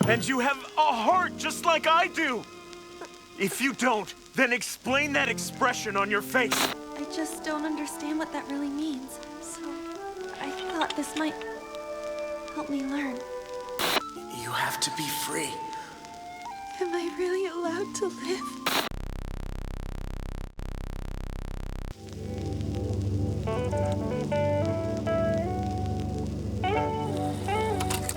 And you have a heart just like I do. If you don't, then explain that expression on your face. I just don't understand what that really means. So, I thought this might help me learn. You have to be free. Am I really allowed to live?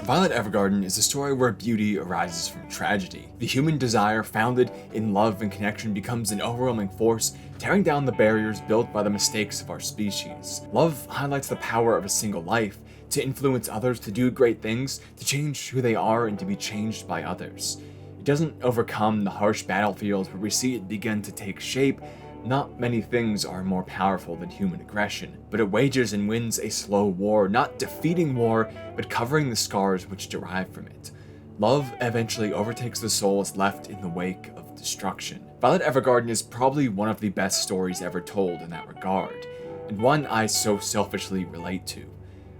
Violet Evergarden is a story where beauty arises from tragedy. The human desire founded in love and connection becomes an overwhelming force, tearing down the barriers built by the mistakes of our species. Love highlights the power of a single life, to influence others, to do great things, to change who they are, and to be changed by others. It doesn't overcome the harsh battlefields where we see it begin to take shape. Not many things are more powerful than human aggression, but it wages and wins a slow war, not defeating war, but covering the scars which derive from it. Love eventually overtakes the souls left in the wake of destruction. Violet Evergarden is probably one of the best stories ever told in that regard, and one I so selfishly relate to.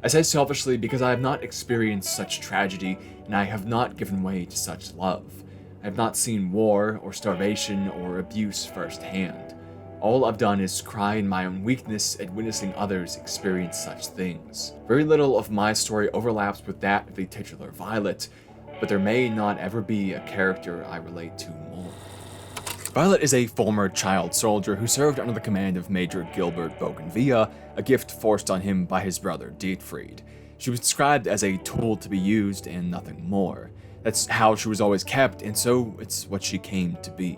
I say selfishly because I have not experienced such tragedy, and I have not given way to such love. I have not seen war, or starvation, or abuse firsthand. All I've done is cry in my own weakness at witnessing others experience such things. Very little of my story overlaps with that of the titular Violet, but there may not ever be a character I relate to more. Violet is a former child soldier who served under the command of Major Gilbert Bougainvillea, a gift forced on him by his brother Dietfried. She was described as a tool to be used and nothing more. That's how she was always kept, and so it's what she came to be.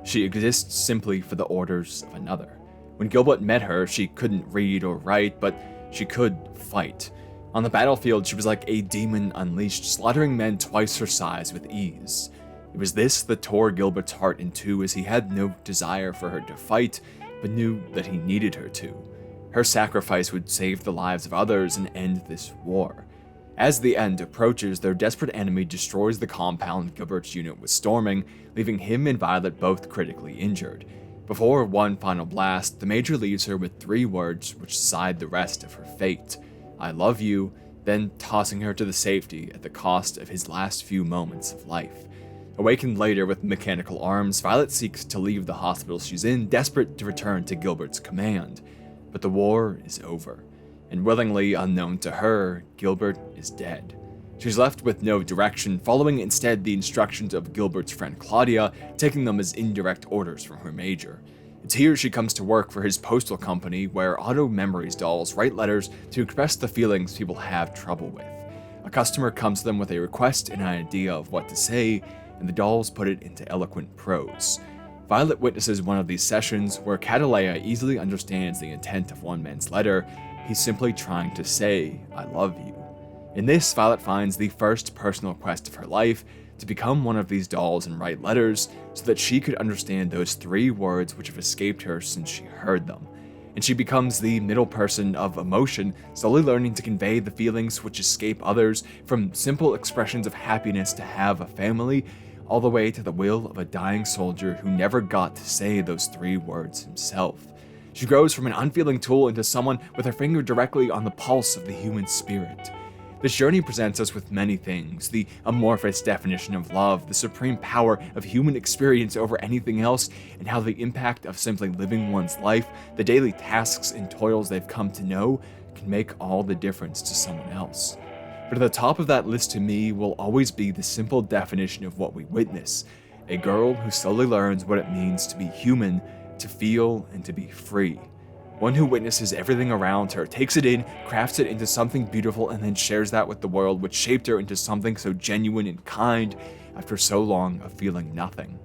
She exists simply for the orders of another. When Gilbert met her, she couldn't read or write, but she could fight. On the battlefield, she was like a demon unleashed, slaughtering men twice her size with ease. It was this that tore Gilbert's heart in two, as he had no desire for her to fight, but knew that he needed her to. Her sacrifice would save the lives of others and end this war. As the end approaches, their desperate enemy destroys the compound Gilbert's unit was storming, leaving him and Violet both critically injured. Before one final blast, the Major leaves her with 3 words which decide the rest of her fate. I love you, then tossing her to the safety at the cost of his last few moments of life. Awakened later with mechanical arms, Violet seeks to leave the hospital she's in, desperate to return to Gilbert's command. But the war is over. And willingly unknown to her, Gilbert is dead. She's left with no direction, following instead the instructions of Gilbert's friend Claudia, taking them as indirect orders from her major. It's here she comes to work for his postal company, where auto memories dolls write letters to express the feelings people have trouble with. A customer comes to them with a request and an idea of what to say, and the dolls put it into eloquent prose. Violet witnesses one of these sessions where Catalea easily understands the intent of one man's letter. He's simply trying to say, I love you. In this, Violet finds the first personal quest of her life, to become one of these dolls and write letters so that she could understand those 3 words which have escaped her since she heard them. And she becomes the middle person of emotion, slowly learning to convey the feelings which escape others, from simple expressions of happiness to have a family, all the way to the will of a dying soldier who never got to say those 3 words himself. She grows from an unfeeling tool into someone with her finger directly on the pulse of the human spirit. This journey presents us with many things: the amorphous definition of love, the supreme power of human experience over anything else, and how the impact of simply living one's life, the daily tasks and toils they've come to know, can make all the difference to someone else. But at the top of that list to me will always be the simple definition of what we witness: a girl who slowly learns what it means to be human, to feel, and to be free. One who witnesses everything around her, takes it in, crafts it into something beautiful, and then shares that with the world, which shaped her into something so genuine and kind after so long of feeling nothing.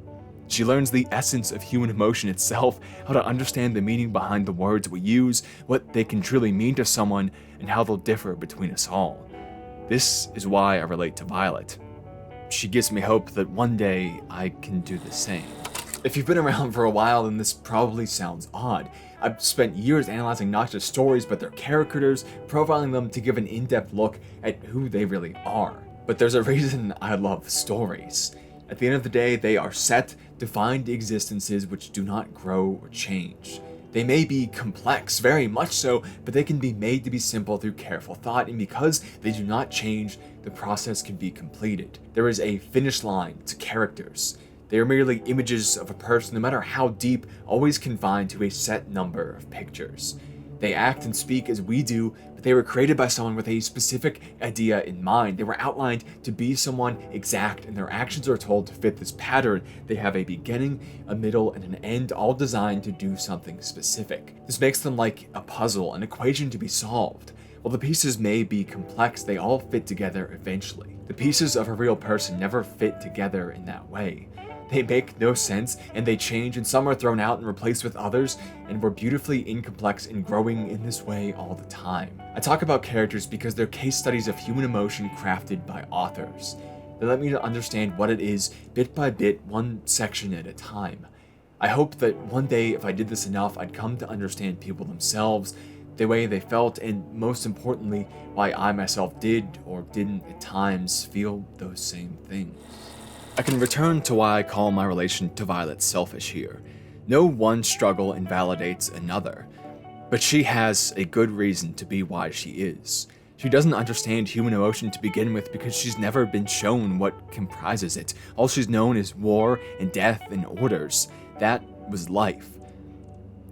She learns the essence of human emotion itself, how to understand the meaning behind the words we use, what they can truly mean to someone, and how they'll differ between us all. This is why I relate to Violet. She gives me hope that one day I can do the same. If you've been around for a while, then this probably sounds odd. I've spent years analyzing not just stories, but their characters, profiling them to give an in-depth look at who they really are. But there's a reason I love stories. At the end of the day, they are set, defined existences which do not grow or change. They may be complex, very much so, but they can be made to be simple through careful thought, and because they do not change, the process can be completed. There is a finish line to characters. They are merely images of a person, no matter how deep, always confined to a set number of pictures. They act and speak as we do, but they were created by someone with a specific idea in mind. They were outlined to be someone exact, and their actions are told to fit this pattern. They have a beginning, a middle, and an end, all designed to do something specific. This makes them like a puzzle, an equation to be solved. While the pieces may be complex, they all fit together eventually. The pieces of a real person never fit together in that way. They make no sense, and they change, and some are thrown out and replaced with others, and we're beautifully incomplex and growing in this way all the time. I talk about characters because they're case studies of human emotion crafted by authors. They let me understand what it is, bit by bit, one section at a time. I hope that one day, if I did this enough, I'd come to understand people themselves, the way they felt, and most importantly, why I myself did or didn't at times feel those same things. I can return to why I call my relation to Violet selfish here. No one struggle invalidates another, but she has a good reason to be why she is. She doesn't understand human emotion to begin with because she's never been shown what comprises it. All she's known is war and death and orders. That was life.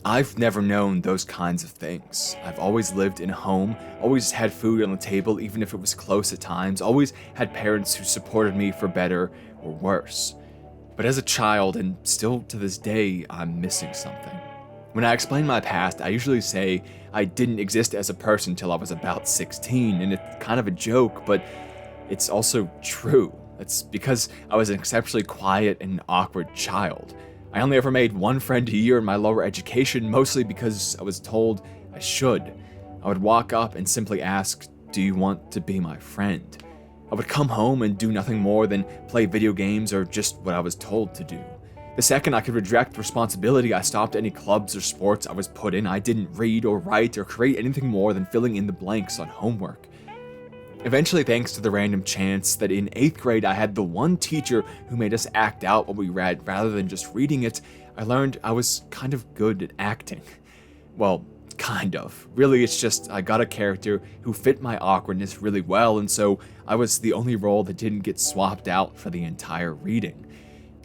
I've never known those kinds of things. I've always lived in a home, always had food on the table even if it was close at times, always had parents who supported me for better or worse. But as a child, and still to this day, I'm missing something. When I explain my past, I usually say I didn't exist as a person till I was about 16, and it's kind of a joke, but it's also true. It's because I was an exceptionally quiet and awkward child. I only ever made one friend a year in my lower education, mostly because I was told I should. I would walk up and simply ask, "Do you want to be my friend?" I would come home and do nothing more than play video games or just what I was told to do. The second I could reject responsibility, I stopped any clubs or sports I was put in. I didn't read or write or create anything more than filling in the blanks on homework. Eventually, thanks to the random chance that in 8th grade I had the one teacher who made us act out what we read rather than just reading it, I learned I was kind of good at acting. Well, kind of. Really, it's just I got a character who fit my awkwardness really well, and so I was the only role that didn't get swapped out for the entire reading.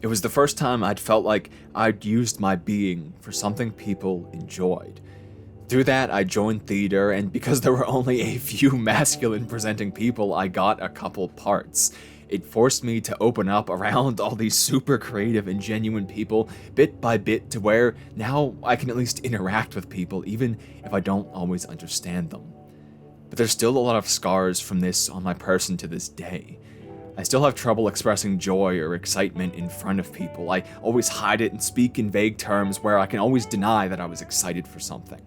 It was the first time I'd felt like I'd used my being for something people enjoyed. Through that, I joined theater, and because there were only a few masculine-presenting people, I got a couple parts. It forced me to open up around all these super creative and genuine people, bit by bit, to where now I can at least interact with people, even if I don't always understand them. But there's still a lot of scars from this on my person to this day. I still have trouble expressing joy or excitement in front of people. I always hide it and speak in vague terms where I can always deny that I was excited for something.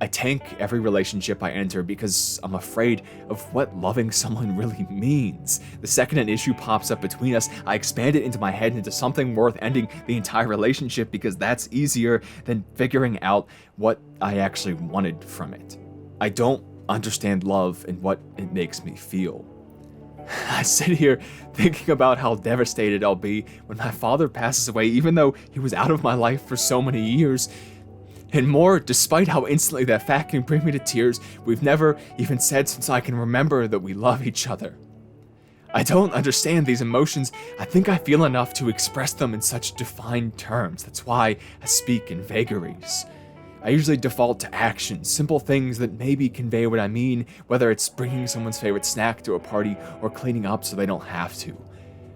I tank every relationship I enter because I'm afraid of what loving someone really means. The second an issue pops up between us, I expand it into my head into something worth ending the entire relationship because that's easier than figuring out what I actually wanted from it. I don't understand love and what it makes me feel. I sit here thinking about how devastated I'll be when my father passes away, even though he was out of my life for so many years. And more, despite how instantly that fact can bring me to tears, we've never even said since I can remember that we love each other. I don't understand these emotions. I think I feel enough to express them in such defined terms. That's why I speak in vagaries. I usually default to actions, simple things that maybe convey what I mean, whether it's bringing someone's favorite snack to a party or cleaning up so they don't have to.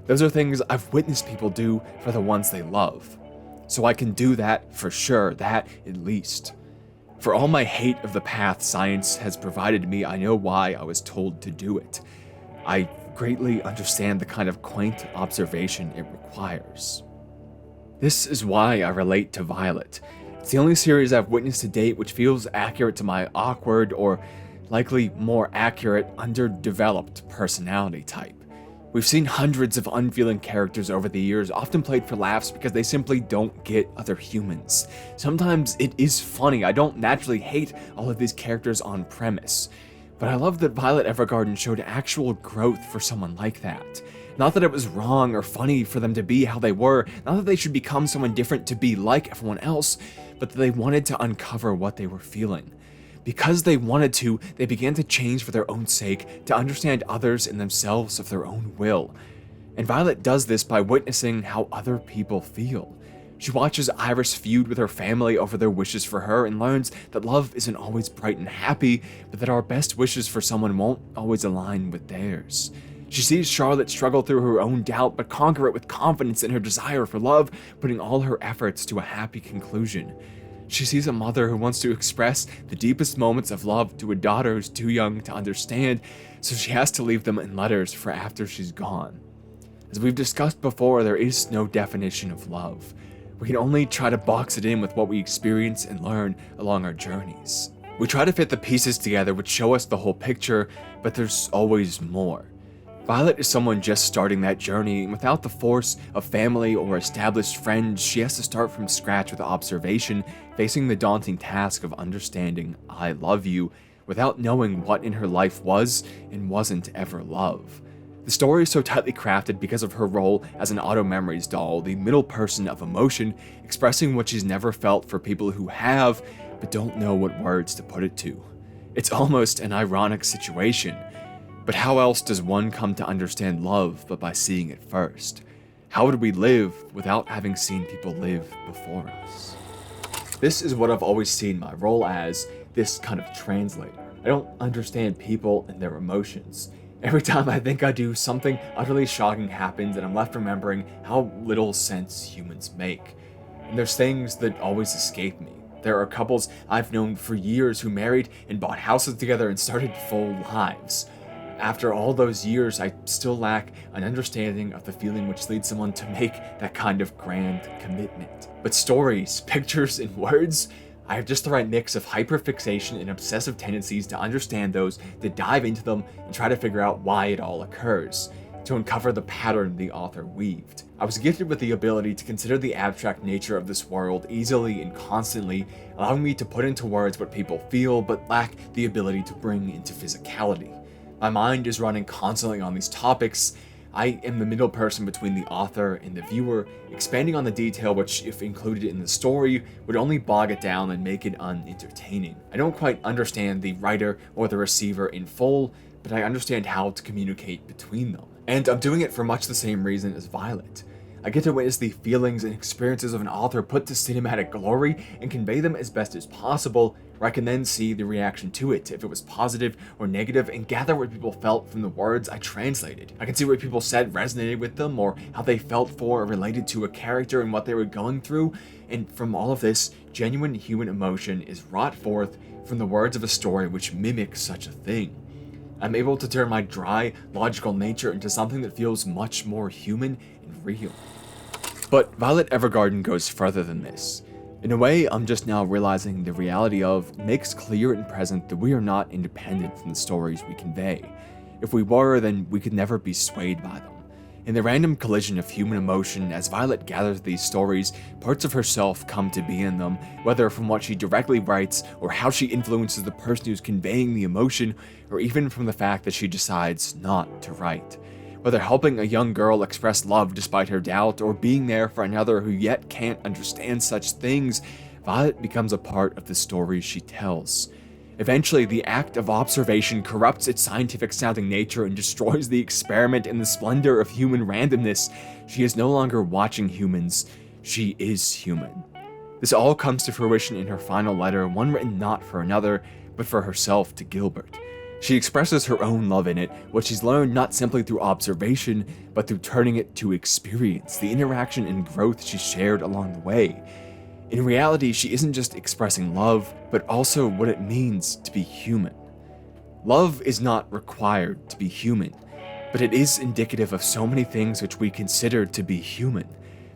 Those are things I've witnessed people do for the ones they love. So I can do that for sure, that at least. For all my hate of the path science has provided me, I know why I was told to do it. I greatly understand the kind of quaint observation it requires. This is why I relate to Violet. It's the only series I've witnessed to date which feels accurate to my awkward, or likely more accurate, underdeveloped personality type. We've seen hundreds of unfeeling characters over the years, often played for laughs because they simply don't get other humans. Sometimes it is funny. I don't naturally hate all of these characters on premise, but I love that Violet Evergarden showed actual growth for someone like that. Not that it was wrong or funny for them to be how they were, not that they should become someone different to be like everyone else, but that they wanted to uncover what they were feeling. Because they wanted to, they began to change for their own sake, to understand others and themselves of their own will. And Violet does this by witnessing how other people feel. She watches Iris feud with her family over their wishes for her and learns that love isn't always bright and happy, but that our best wishes for someone won't always align with theirs. She sees Charlotte struggle through her own doubt, but conquer it with confidence in her desire for love, putting all her efforts to a happy conclusion. She sees a mother who wants to express the deepest moments of love to a daughter who's too young to understand, so she has to leave them in letters for after she's gone. As we've discussed before, there is no definition of love. We can only try to box it in with what we experience and learn along our journeys. We try to fit the pieces together which show us the whole picture, but there's always more. Violet is someone just starting that journey, and without the force of family or established friends, she has to start from scratch with observation, facing the daunting task of understanding "I love you" without knowing what in her life was and wasn't ever love. The story is so tightly crafted because of her role as an auto memories doll, the middle person of emotion, expressing what she's never felt for people who have, but don't know what words to put it to. It's almost an ironic situation. But how else does one come to understand love but by seeing it first? How would we live without having seen people live before us? This is what I've always seen my role as, this kind of translator. I don't understand people and their emotions. Every time I think I do, something utterly shocking happens and I'm left remembering how little sense humans make. And there's things that always escape me. There are couples I've known for years who married and bought houses together and started full lives. After all those years, I still lack an understanding of the feeling which leads someone to make that kind of grand commitment. But stories, pictures, and words, I have just the right mix of hyperfixation and obsessive tendencies to understand those, to dive into them and try to figure out why it all occurs, to uncover the pattern the author weaved. I was gifted with the ability to consider the abstract nature of this world easily and constantly, allowing me to put into words what people feel but lack the ability to bring into physicality. My mind is running constantly on these topics. I am the middle person between the author and the viewer, expanding on the detail which, if included in the story, would only bog it down and make it unentertaining. I don't quite understand the writer or the receiver in full, but I understand how to communicate between them. And I'm doing it for much the same reason as Violet. I get to witness the feelings and experiences of an author put to cinematic glory and convey them as best as possible, where I can then see the reaction to it, if it was positive or negative, and gather what people felt from the words I translated. I can see what people said resonated with them, or how they felt for or related to a character and what they were going through, and from all of this, genuine human emotion is wrought forth from the words of a story which mimics such a thing. I'm able to turn my dry, logical nature into something that feels much more human and real. But Violet Evergarden goes further than this. In a way, I'm just now realizing the reality of makes clear and present that we are not independent from the stories we convey. If we were, then we could never be swayed by them. In the random collision of human emotion, as Violet gathers these stories, parts of herself come to be in them, whether from what she directly writes, or how she influences the person who's conveying the emotion, or even from the fact that she decides not to write. Whether helping a young girl express love despite her doubt, or being there for another who yet can't understand such things, Violet becomes a part of the stories she tells. Eventually, the act of observation corrupts its scientific-sounding nature and destroys the experiment in the splendor of human randomness. She is no longer watching humans, she is human. This all comes to fruition in her final letter, one written not for another, but for herself to Gilbert. She expresses her own love in it, what she's learned not simply through observation, but through turning it to experience, the interaction and growth she shared along the way. In reality, she isn't just expressing love, but also what it means to be human. Love is not required to be human, but it is indicative of so many things which we consider to be human.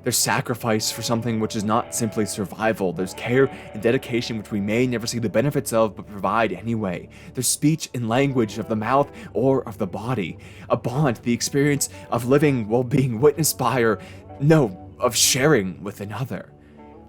There's sacrifice for something which is not simply survival. There's care and dedication which we may never see the benefits of, but provide anyway. There's speech and language of the mouth or of the body. A bond, the experience of living while being witnessed by of sharing with another.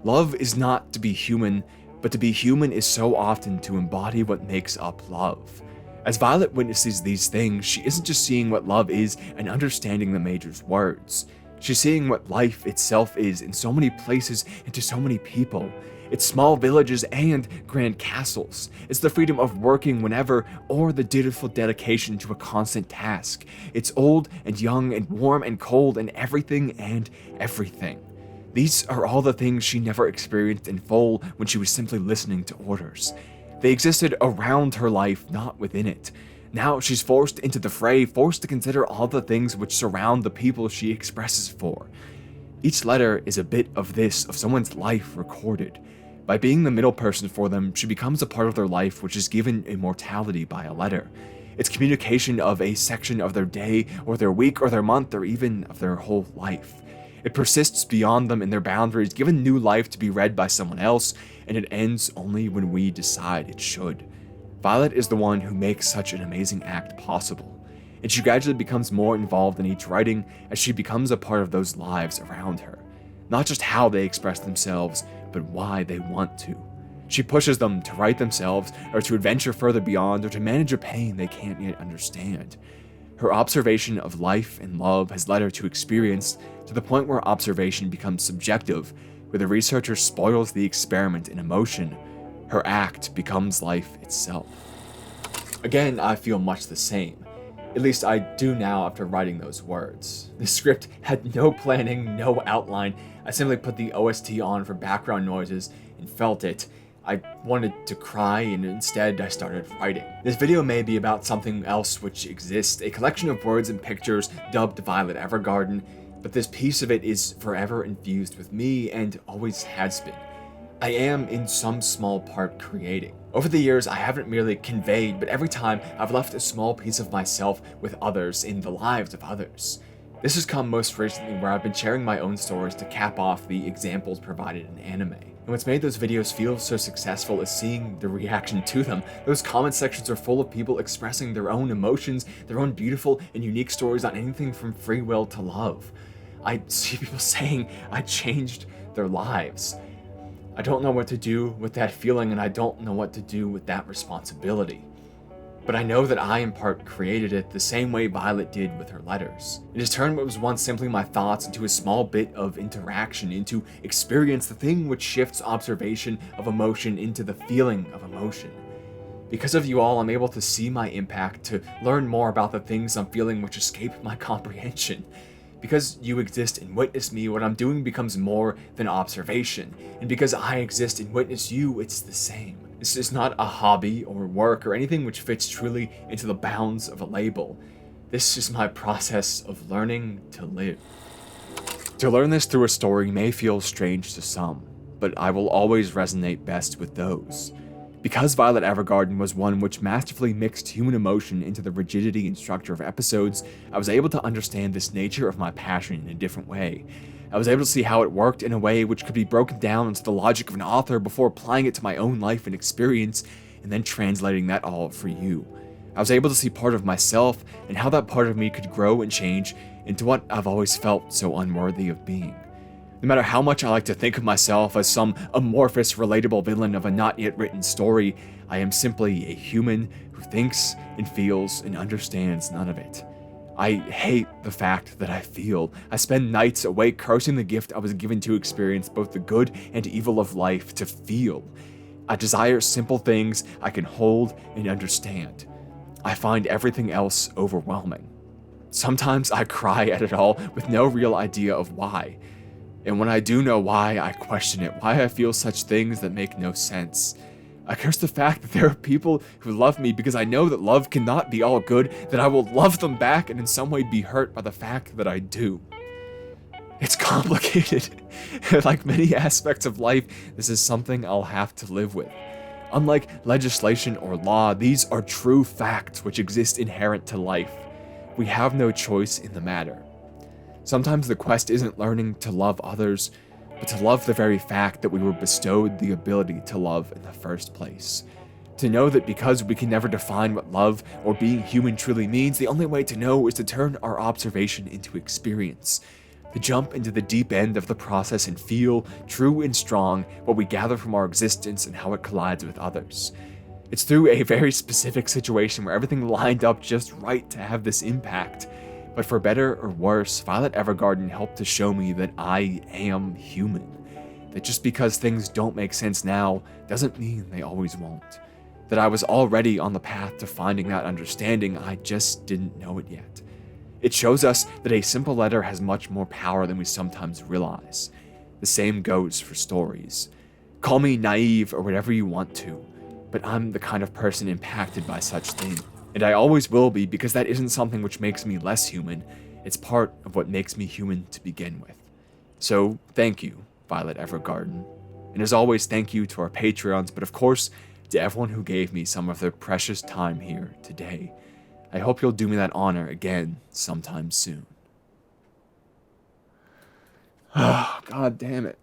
Love is not to be human, but to be human is so often to embody what makes up love. As Violet witnesses these things, she isn't just seeing what love is and understanding the Major's words. She's seeing what life itself is in so many places and to so many people. It's small villages and grand castles. It's the freedom of working whenever or the dutiful dedication to a constant task. It's old and young and warm and cold and everything and everything. These are all the things she never experienced in full when she was simply listening to orders. They existed around her life, not within it. Now she's forced into the fray, forced to consider all the things which surround the people she expresses for. Each letter is a bit of someone's life recorded. By being the middle person for them, she becomes a part of their life which is given immortality by a letter. It's communication of a section of their day, or their week, or their month, or even of their whole life. It persists beyond them in their boundaries, given new life to be read by someone else, and it ends only when we decide it should. Violet is the one who makes such an amazing act possible, and she gradually becomes more involved in each writing as she becomes a part of those lives around her. Not just how they express themselves, but why they want to. She pushes them to write themselves, or to adventure further beyond, or to manage a pain they can't yet understand. Her observation of life and love has led her to experience to the point where observation becomes subjective, where the researcher spoils the experiment in emotion. Her act becomes life itself. Again, I feel much the same. At least I do now after writing those words. The script had no planning, no outline. I simply put the OST on for background noises and felt it. I wanted to cry, and instead I started writing. This video may be about something else which exists, a collection of words and pictures dubbed Violet Evergarden, but this piece of it is forever infused with me and always has been. I am, in some small part, creating. Over the years, I haven't merely conveyed, but every time I've left a small piece of myself with others in the lives of others. This has come most recently where I've been sharing my own stories to cap off the examples provided in anime. And what's made those videos feel so successful is seeing the reaction to them. Those comment sections are full of people expressing their own emotions, their own beautiful and unique stories on anything from free will to love. I see people saying I changed their lives. I don't know what to do with that feeling, and I don't know what to do with that responsibility. But I know that I in part created it the same way Violet did with her letters. It has turned what was once simply my thoughts into a small bit of interaction, into experience, the thing which shifts observation of emotion into the feeling of emotion. Because of you all, I'm able to see my impact, to learn more about the things I'm feeling which escape my comprehension. Because you exist and witness me, what I'm doing becomes more than observation. And because I exist and witness you, it's the same. This is not a hobby or work or anything which fits truly into the bounds of a label. This is my process of learning to live. To learn this through a story may feel strange to some, but I will always resonate best with those. Because Violet Evergarden was one which masterfully mixed human emotion into the rigidity and structure of episodes, I was able to understand this nature of my passion in a different way. I was able to see how it worked in a way which could be broken down into the logic of an author before applying it to my own life and experience, and then translating that all for you. I was able to see part of myself and how that part of me could grow and change into what I've always felt so unworthy of being. No matter how much I like to think of myself as some amorphous, relatable villain of a not yet written story, I am simply a human who thinks and feels and understands none of it. I hate the fact that I feel. I spend nights awake cursing the gift I was given to experience both the good and evil of life, to feel. I desire simple things I can hold and understand. I find everything else overwhelming. Sometimes I cry at it all with no real idea of why. And when I do know why, I question it, why I feel such things that make no sense. I curse the fact that there are people who love me because I know that love cannot be all good, that I will love them back and in some way be hurt by the fact that I do. It's complicated. Like many aspects of life, this is something I'll have to live with. Unlike legislation or law, these are true facts which exist inherent to life. We have no choice in the matter. Sometimes the quest isn't learning to love others, but to love the very fact that we were bestowed the ability to love in the first place. To know that because we can never define what love or being human truly means, the only way to know is to turn our observation into experience. To jump into the deep end of the process and feel, true and strong, what we gather from our existence and how it collides with others. It's through a very specific situation where everything lined up just right to have this impact. But for better or worse, Violet Evergarden helped to show me that I am human. That just because things don't make sense now doesn't mean they always won't. That I was already on the path to finding that understanding, I just didn't know it yet. It shows us that a simple letter has much more power than we sometimes realize. The same goes for stories. Call me naive or whatever you want to, but I'm the kind of person impacted by such things. And I always will be, because that isn't something which makes me less human. It's part of what makes me human to begin with. So thank you, Violet Evergarden. And as always, thank you to our Patreons, but of course, to everyone who gave me some of their precious time here today. I hope you'll do me that honor again sometime soon. Oh, God damn it.